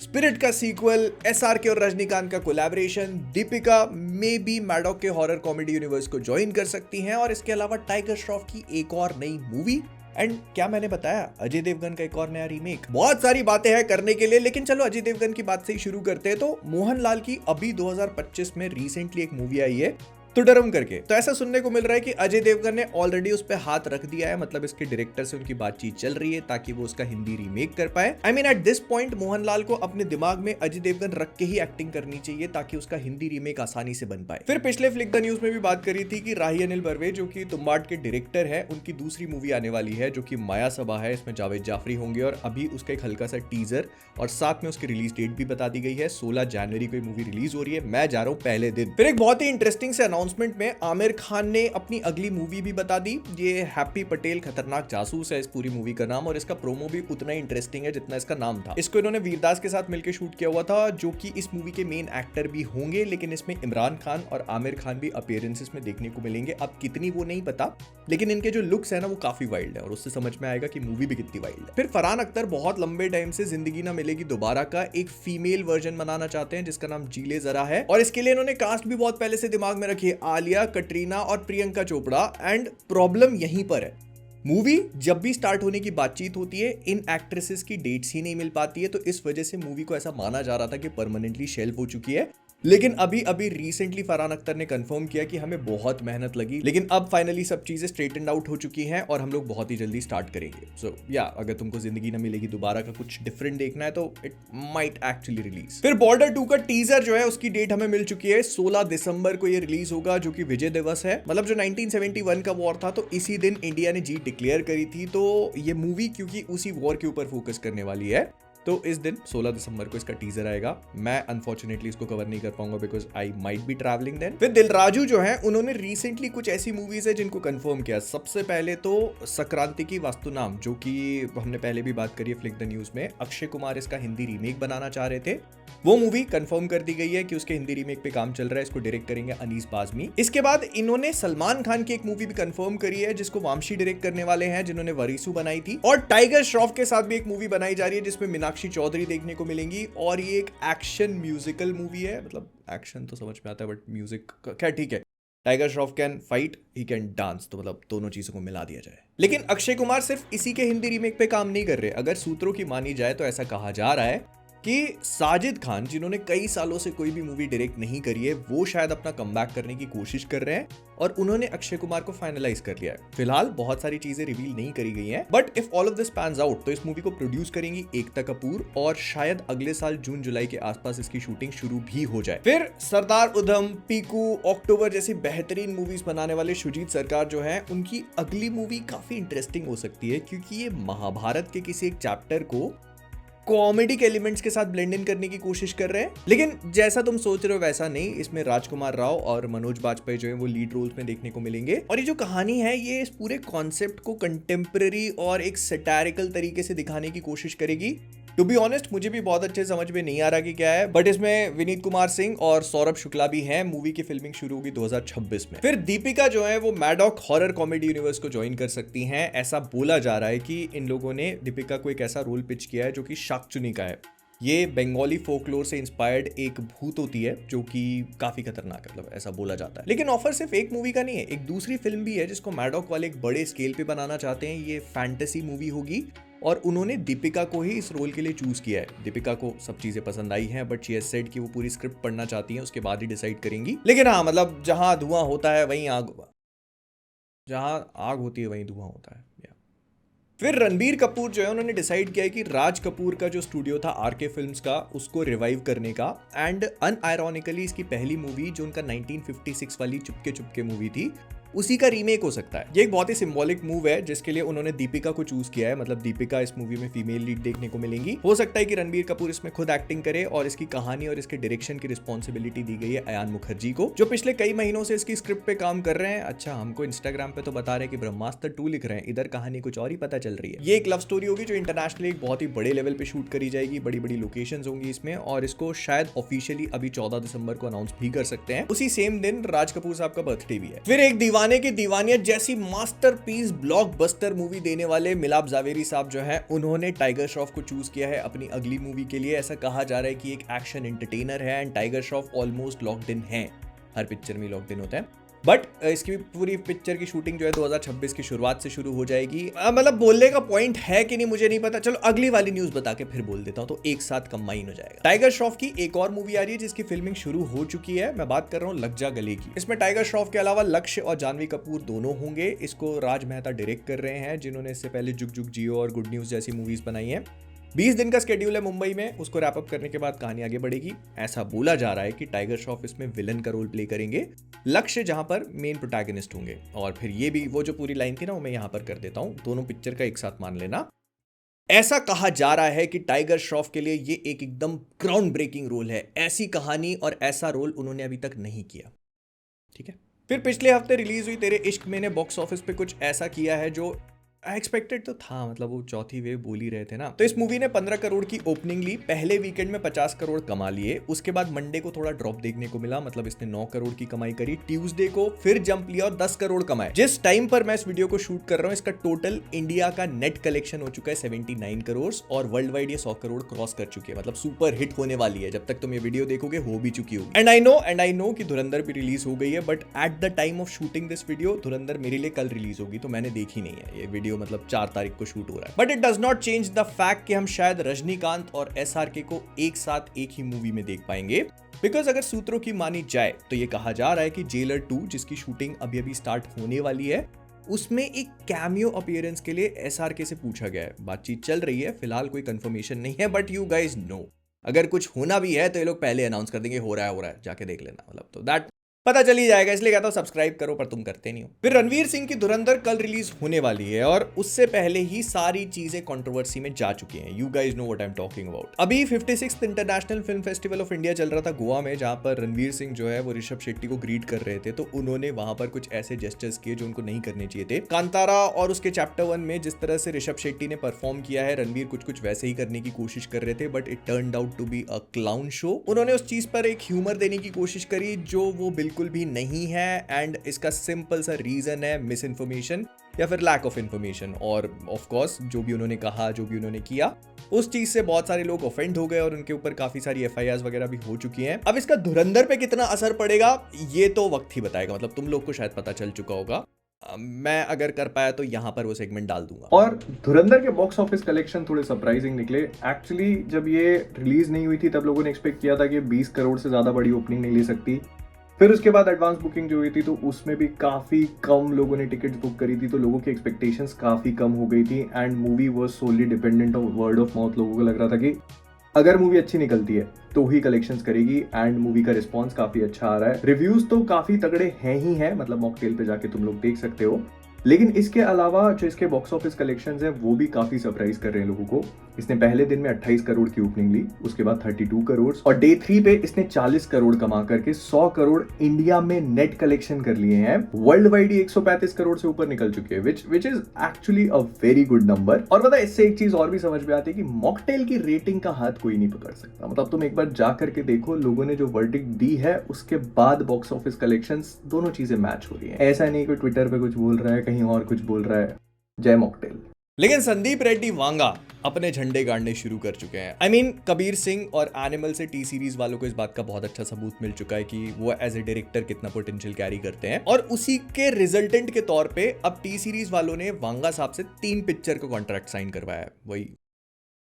Spirit का sequel, SRK और रजनीकांत का collaboration, Deepika may be Maddock के हॉरर कॉमेडी यूनिवर्स को ज्वाइन कर सकती हैं और इसके अलावा टाइगर श्रॉफ की एक और नई मूवी एंड क्या मैंने बताया, अजय देवगन का एक और नया रीमेक। बहुत सारी बातें हैं करने के लिए, लेकिन चलो अजय देवगन की बात से ही शुरू करते हैं। तो मोहनलाल की अभी 2025 में रिसेंटली एक मूवी आई है तुडरम करके। तो ऐसा सुनने को मिल रहा है कि अजय देवगन ने ऑलरेडी उस पर हाथ रख दिया है, मतलब इसके डायरेक्टर से उनकी बातचीत चल रही है ताकि वो उसका हिंदी रीमेक कर पाए। I mean at this point Mohanlal को अपने दिमाग में अजय देवगन रख के ही एक्टिंग करनी चाहिए ताकि उसका हिंदी रीमेक आसानी से बन पाए। फिर पिछले फ्लिक द न्यूज में भी बात करी थी कि राही अनिल बर्वे जो कि तुम्बाड के डायरेक्टर है, उनकी दूसरी मूवी आने वाली है जो कि माया सबा है। इसमें जावेद जाफरी होंगे और अभी उसका एक हल्का सा टीजर और साथ में उसकी रिलीज डेट भी बता दी गई है। 16 जनवरी को मूवी रिलीज हो रही है, मैं जा रहा हूँ पहले दिन। फिर एक बहुत ही इंटरेस्टिंग से अनाउंसमेंट में आमिर खान ने अपनी अगली मूवी भी बता दी। ये हैप्पी पटेल खतरनाक जासूस है इस पूरी मूवी का नाम, और इसका प्रोमो भी उतना ही इंटरेस्टिंग है जितना इसका नाम था। इसको इन्होंने वीरदास के साथ मिलकर शूट किया हुआ था जो कि इस मूवी के मेन एक्टर भी होंगे, लेकिन इसमें इमरान खान और आमिर खान भी अपीयरेंसेस में देखने को मिलेंगे। अब कितनी वो नहीं पता, लेकिन इनके जो लुक्स है ना वो काफी वाइल्ड है और उससे समझ में आएगा कि मूवी भी कितनी वाइल्ड है। फिर फरहान अख्तर बहुत लंबे टाइम से जिंदगी ना मिलेगी दोबारा का एक फीमेल वर्जन बनाना चाहते हैं जिसका नाम जीले जरा है, और इसके लिए इन्होंने कास्ट भी बहुत पहले से दिमाग में रखी है, आलिया, कटरीना और प्रियंका चोपड़ा। एंड प्रॉब्लम यहीं पर है, मूवी जब भी स्टार्ट होने की बातचीत होती है इन एक्ट्रेसेस की डेट्स ही नहीं मिल पाती है, तो इस वजह से मूवी को ऐसा माना जा रहा था कि परमानेंटली शेल्फ हो चुकी है। लेकिन अभी रिसेंटली फरहान अख्तर ने कंफर्म किया कि हमें बहुत मेहनत लगी, लेकिन अब फाइनली सब चीजें स्ट्रेटन आउट हो चुकी हैं और हम लोग बहुत ही जल्दी स्टार्ट करेंगे। सो या अगर तुमको जिंदगी ना मिलेगी दोबारा का कुछ डिफरेंट देखना है तो इट माइट एक्चुअली रिलीज। फिर बॉर्डर 2 का टीजर जो है उसकी डेट हमें मिल चुकी है, 16 दिसंबर को ये रिलीज होगा जो कि विजय दिवस है। मतलब जो 1971 का वॉर था तो इसी दिन इंडिया ने जीत डिक्लेयर करी थी, तो ये मूवी क्योंकि उसी वॉर के ऊपर फोकस करने वाली है, तो इस दिन 16 दिसंबर को इसका टीजर आएगा। मैं अनफॉर्चुनेटली इसको कवर नहीं कर पाऊंगा because I might be travelling then. फिर दिलराजू जो है उन्होंने रिसेंटली कुछ ऐसी मूवीज है जिनको कंफर्म किया। सबसे पहले तो संक्रांति की वास्तुनाम, जो कि हमने पहले भी बात करी है फ्लिक द न्यूज में, अक्षय कुमार इसका हिंदी रीमेक बनाना चाह रहे थे। वो मूवी कंफर्म कर दी गई है कि उसके हिंदी रीमेक पे काम चल रहा है, इसको डायरेक्ट करेंगे अनीस बाज़मी। इसके बाद इन्होंने सलमान खान की एक मूवी भी कंफर्म करी है जिसको वामशी डायरेक्ट करने वाले हैं, जिन्होंने वरीसू बनाई थी। और टाइगर श्रॉफ के साथ भी एक मूवी बनाई जा रही है जिसमें मीनाक्षी चौधरी देखने को मिलेंगी, और ये एक एक्शन म्यूजिकल मूवी है। मतलब एक्शन तो समझ में आता है बट म्यूजिक क्या, ठीक है, tiger Shroff can fight, he can dance, तो मतलब दोनों चीजों को मिला दिया जाए। लेकिन अक्षय कुमार सिर्फ इसी के हिंदी रीमेक पे काम नहीं कर रहे। अगर सूत्रों की मानी जाए तो ऐसा कहा जा रहा है कि साजिद खान, जिन्होंने कई सालों से कोई भी मूवी डायरेक्ट नहीं करी है, वो शायद अपना कमबैक करने की कोशिश कर रहे हैं और उन्होंने अक्षय कुमार को फाइनलाइज कर लिया है। फिलहाल बहुत सारी चीजें रिवील नहीं करी गई हैं, but if all of this pans out तो इस मूवी को प्रोड्यूस करेंगी एकता कपूर और शायद अगले साल जून जुलाई के आसपास इसकी शूटिंग शुरू भी हो जाए। फिर सरदार उधम, पीकू, अक्टूबर जैसी बेहतरीन मूवीज बनाने वाले शुजीत सरकार जो है, उनकी अगली मूवी काफी इंटरेस्टिंग हो सकती है क्योंकि ये महाभारत के किसी एक चैप्टर को कॉमेडिक एलिमेंट्स के साथ ब्लेंड इन करने की कोशिश कर रहे हैं। लेकिन जैसा तुम सोच रहे हो वैसा नहीं, इसमें राजकुमार राव और मनोज बाजपेयी जो है वो लीड रोल्स में देखने को मिलेंगे। और ये जो कहानी है ये इस पूरे कॉन्सेप्ट को कंटेम्पररी और एक सैटारिकल तरीके से दिखाने की कोशिश करेगी। टू बी ऑनेस्ट मुझे भी बहुत अच्छे समझ में नहीं आ रहा कि क्या है, बट इसमें विनीत कुमार सिंह और सौरभ शुक्ला भी हैं। मूवी की फिल्मिंग शुरू होगी 2026 में। फिर दीपिका जो है वो मैडॉक हॉरर कॉमेडी यूनिवर्स को ज्वाइन कर सकती हैं। ऐसा बोला जा रहा है कि इन लोगों ने दीपिका को एक ऐसा रोल पिच किया है जो कि शाकचुनी का है। ये बंगाली फोकलोर से इंस्पायर्ड एक भूत होती है जो कि काफी खतरनाक है, मतलब ऐसा बोला जाता है। लेकिन ऑफर सिर्फ एक मूवी का नहीं है, एक दूसरी फिल्म भी है जिसको मैडॉक वाले एक बड़े स्केल पे बनाना चाहते हैं। ये फैंटेसी मूवी होगी और उन्होंने दीपिका को ही इस रोल के लिए चूज किया है। दीपिका को सब चीजें पसंद आई हैं, बट शी हैज सेड कि वो पूरी स्क्रिप्ट पढ़ना चाहती हैं, उसके बाद ही डिसाइड करेंगी। लेकिन हाँ, मतलब जहां धुआं होता है वहीं आग, जहां आग होती है वहीं धुआं होता है। फिर रणबीर कपूर जो है उन्होंने डिसाइड किया है कि राज कपूर का जो स्टूडियो था आरके फिल्म्स का, उसको रिवाइव करने का। एंड अनआयरॉनिकली इसकी पहली मूवी जो उनका 1956 वाली चुपके चुपके मूवी थी, उसी का रीमेक हो सकता है। ये एक बहुत ही सिंबॉलिक मूव है जिसके लिए उन्होंने दीपिका को चूज किया है। मतलब दीपिका इस मूवी में फीमेल लीड देखने को मिलेंगी। हो सकता है कि रणबीर कपूर इसमें खुद एक्टिंग करे और इसकी कहानी और इसके डायरेक्शन की रिस्पॉन्सिबिलिटी दी गई है अयान मुखर्जी को, जो पिछले कई महीनों से इसकी स्क्रिप्ट पे काम कर रहे हैं। अच्छा, हमको इंस्टाग्राम पे तो बता रहे हैं कि ब्रह्मास्त्र 2 लिख रहे हैं, इधर कहानी कुछ और ही पता चल रही है। ये एक लव स्टोरी होगी जो इंटरनेशनली एक बहुत ही बड़े लेवल पे शूट करी जाएगी, बड़ी बड़ी लोकेशंस होंगी इसमें, और इसको शायद ऑफिशियली अभी 14 दिसंबर को अनाउंस भी कर सकते हैं। उसी सेम दिन राज कपूर साहब का बर्थडे भी है। फिर एक दीवाने की दीवानियत जैसी मास्टरपीस ब्लॉकबस्टर मूवी देने वाले मिलाप जावेरी साहब जो हैं, उन्होंने टाइगर श्रॉफ को चूज किया है अपनी अगली मूवी के लिए। ऐसा कहा जा रहा है कि एक एक्शन एंटरटेनर है and tiger Shroff almost locked in है। हर पिक्चर में लॉक्ड इन होता है, बट इसकी पूरी पिक्चर की शूटिंग जो है 2026 की शुरुआत से शुरू हो जाएगी। मतलब बोलने का पॉइंट है कि नहीं मुझे नहीं पता, चलो अगली वाली न्यूज बता के फिर बोल देता हूं, तो एक साथ कंबाइन हो जाएगा। टाइगर श्रॉफ की एक और मूवी आ रही है जिसकी फिल्मिंग शुरू हो चुकी है। मैं बात कर रहा हूं लग जा गले की। इसमें टाइगर श्रॉफ के अलावा लक्ष्य और जानवी कपूर दोनों होंगे। इसको राज मेहता डायरेक्ट कर रहे हैं, जिन्होंने इससे पहले जुग जुग जियो और गुड न्यूज जैसी मूवीज बनाई हैं। 20 दिन का स्केड्यूल है मुंबई में, उसको रैप अप करने के बाद कहानी आगे बढ़ेगी। ऐसा बोला जा रहा है कि टाइगर श्रॉफ इसमें विलन का रोल प्ले करेंगे, लक्ष्य जहां पर मेन प्रोटैगनिस्ट होंगे। और फिर ये भी वो जो पूरी लाइन थी ना, वो मैं यहां पर कर देता हूं, दोनों पिक्चर का एक साथ मान लेना। ऐसा कहा जा रहा है कि टाइगर श्रॉफ के लिए ये एक एकदम ग्राउंड ब्रेकिंग रोल है। ऐसी कहानी और ऐसा रोल उन्होंने अभी तक नहीं किया। ठीक है, फिर पिछले हफ्ते रिलीज हुई तेरे इश्क में ने बॉक्स ऑफिस पे कुछ ऐसा किया है जो एक्सपेक्टेड तो था, मतलब वो चौथी वेव बोल ही रहे थे ना। तो इस मूवी ने 15 करोड़ की ओपनिंग ली, पहले वीकेंड में 50 करोड़ कमा लिए। उसके बाद मंडे को थोड़ा ड्रॉप देखने को मिला, मतलब इसने 9 करोड़ की कमाई करी। ट्यूसडे को फिर जंप लिया और 10 करोड़ कमाए। जिस टाइम पर मैं इस वीडियो को शूट कर रहा हूं, इसका टोटल इंडिया का नेट कलेक्शन हो चुका है 79 करोड़ और वर्ल्ड वाइड ये 100 करोड़ क्रॉस कर चुकी है। मतलब सुपर हिट होने वाली है, जब तक तुम ये वीडियो देखोगे हो भी चुकी होगी। एंड आई नो कि धुरंधर भी रिलीज हो गई है, but at the time of shooting this video धुरंधर मेरे लिए कल रिलीज होगी, तो मैंने देखी नहीं है। ये वीडियो मतलब 4 तारीख को शूट हो रहा है, but it does not change the fact कि हम शायद रजनीकांत और एसआरके को एक साथ एक ही मूवी में देख पाएंगे। बिकॉज अगर सूत्रों की मानी जाए तो ये कहा जा रहा है कि जेलर 2 जिसकी शूटिंग अभी अभी स्टार्ट होने वाली है, उसमें एक कैमियो अपीयरेंस के लिए एसआरके से पूछा गया है। बातचीत चल रही है, फिलहाल कोई कंफर्मेशन नहीं है, बट यू गाइज नो अगर कुछ होना भी है तो ये लोग पहले अनाउंस कर देंगे, हो रहा है जाके देख लेना, मतलब तो दैट पता चल ही जाएगा। इसलिए कहता हूं सब्सक्राइब करो, पर तुम करते नहीं हो। फिर रणवीर सिंह की धुरंधर कल रिलीज होने वाली है और उससे पहले ही सारी चीजें कंट्रोवर्सी में जा चुकी हैं। You guys know what I am talking about. अभी 56th international film festival of India चल रहा था गोवा में, जहां पर रणवीर सिंह जो है वो ऋषभ शेट्टी को ग्रीट कर रहे थे। तो उन्होंने वहां पर कुछ ऐसे जेस्चर्स किए जो उनको नहीं करने चाहिए थे। कांतारा और उसके चैप्टर 1 में जिस तरह से ऋषभ शेट्टी ने परफॉर्म किया है, रणवीर कुछ वैसे ही करने की कोशिश कर रहे थे, but it turned out to be a clown show. उन्होंने उस चीज पर एक ह्यूमर देने की कोशिश करी जो वो बिल्कुल भी नहीं है। एंड इसका सिंपल सा रीजन है मिस इन्फॉर्मेशन या फिर लैक ऑफ इन्फॉर्मेशन। और ऑफ कोर्स जो भी उन्होंने कहा, जो भी उन्होंने किया, उस चीज से बहुत सारे लोग ऑफेंड हो गए और उनके ऊपर काफी सारी एफआईआर वगैरह भी हो चुकी हैं। अब इसका धुरंधर पे कितना असर पड़ेगा ये तो वक्त ही बताएगा। मतलब तुम लोग को शायद पता चल चुका होगा, मैं अगर कर पाया तो यहाँ पर वो सेगमेंट डाल दूंगा। और धुरंधर के बॉक्स ऑफिस कलेक्शन थोड़े सरप्राइजिंग निकले। एक्चुअली जब ये रिलीज नहीं हुई थी तब लोगों ने एक्सपेक्ट किया था कि 20 करोड़ से ज्यादा बड़ी ओपनिंग नहीं ले सकती। फिर उसके बाद एडवांस बुकिंग जो हुई थी तो उसमें भी काफी कम लोगों ने टिकट्स बुक करी थी, तो लोगों की एक्सपेक्टेशंस काफी कम हो गई थी। And movie was solely dependent on word of mouth. लोगों को लग रहा था कि अगर मूवी अच्छी निकलती है तो ही कलेक्शंस करेगी। एंड मूवी का रिस्पांस काफी अच्छा आ रहा है। रिव्यूज तो काफी तगड़े हैं ही हैं, मतलब मॉकटेल पे जाके तुम लोग देख सकते हो। लेकिन इसके अलावा जो इसके बॉक्स ऑफिस कलेक्शंस हैं वो भी काफी सरप्राइज कर रहे हैं लोगों को। इसने पहले दिन में 28 करोड़ की ओपनिंग ली, उसके बाद 32 करोड़ और डे 3 पे इसने 40 करोड़ कमा करके 100 करोड़ इंडिया में नेट कलेक्शन कर लिए हैं। वर्ल्ड वाइड 135 करोड़ से ऊपर निकल चुके हैं, which is actually a very good number. और पता है इससे एक चीज और भी समझ में आती है कि मॉकटेल की रेटिंग का हाथ कोई नहीं पकड़ सकता। मतलब तुम एक बार जा करके देखो, लोगों ने जो वर्डिक्ट दी है उसके बाद बॉक्स ऑफिस कलेक्शंस दोनों चीजें मैच हो रही है। ऐसा नहीं कि ट्विटर पे कुछ बोल रहा है, कहीं और कुछ बोल रहा है। जय मॉकटेल। लेकिन संदीप रेड्डी वांगा अपने झंडे गाड़ने शुरू कर चुके हैं। आई मीन कबीर सिंह और एनिमल से टी सीरीज वालों को इस बात का बहुत अच्छा सबूत मिल चुका है कि वो एज ए डायरेक्टर कितना पोटेंशियल कैरी करते हैं। और उसी के रिजल्टेंट के तौर पे अब टी सीरीज वालों ने वांगा साहब से 3 पिक्चर का कॉन्ट्रैक्ट साइन करवाया है। वही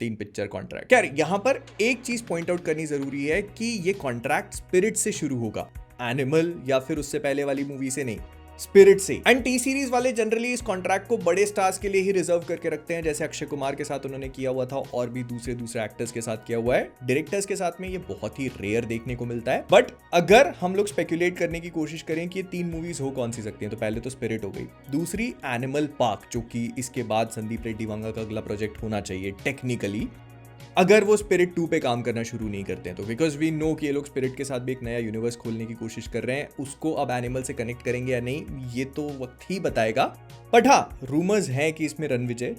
3 पिक्चर कॉन्ट्रैक्ट। यार यहाँ पर एक चीज पॉइंट आउट करनी जरूरी है कि ये कॉन्ट्रैक्ट स्पिरिट से शुरू होगा, एनिमल या फिर उससे पहले वाली मूवी से नहीं, स्पिरिट से। एंड टी सीरीज वाले जनरली इस कॉन्ट्रैक्ट को बड़े स्टार्स के लिए ही रिजर्व करके रखते हैं, जैसे अक्षय कुमार के साथ उन्होंने किया हुआ था और भी दूसरे एक्टर्स के साथ किया हुआ है। डायरेक्टर्स के साथ में ये बहुत ही रेयर देखने को मिलता है। बट अगर हम लोग स्पेकुलेट करने की कोशिश करें कि ये 3 मूवीज हो कौन सी सकती हैं, तो पहले तो स्पिरिट हो गई, दूसरी एनिमल पार्क, जो कि इसके बाद संदीप रेड्डी वांगा का अगला प्रोजेक्ट होना चाहिए टेक्निकली, अगर वो स्पिरिट 2 पे काम करना शुरू नहीं करते हैं तो। बिकॉज वी नो कि ये लोग स्पिरिट के साथ भी एक नया यूनिवर्स खोलने की कोशिश कर रहे हैं। उसको अब एनिमल से कनेक्ट करेंगे या नहीं ये तो वक्त ही बताएगा। बट हाँ, रूमर्स हैं कि इसमें रणविजय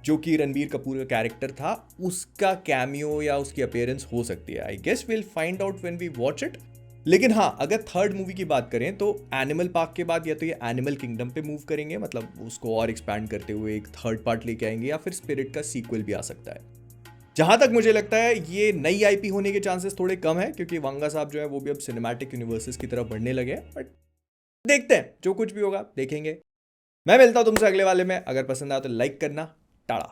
जो कि रणबीर कपूर का कैरेक्टर था, उसका कैमियो या उसकी अपीयरेंस हो सकती है। I guess will find out when we watch it. लेकिन हाँ, अगर थर्ड मूवी की बात करें तो एनिमल पार्क के बाद या तो ये एनिमल किंगडम पे मूव करेंगे, मतलब उसको और एक्सपैंड करते हुए एक थर्ड पार्ट लेके आएंगे, या फिर स्पिरिट का सीक्वल भी आ सकता है। जहां तक मुझे लगता है ये नई आईपी होने के चांसेस थोड़े कम है, क्योंकि वांगा साहब जो है वो भी अब सिनेमैटिक यूनिवर्सेस की तरफ बढ़ने लगे हैं। बट देखते हैं, जो कुछ भी होगा देखेंगे। मैं मिलता हूं तुमसे अगले वाले में। अगर पसंद आया तो लाइक करना। टाड़ा।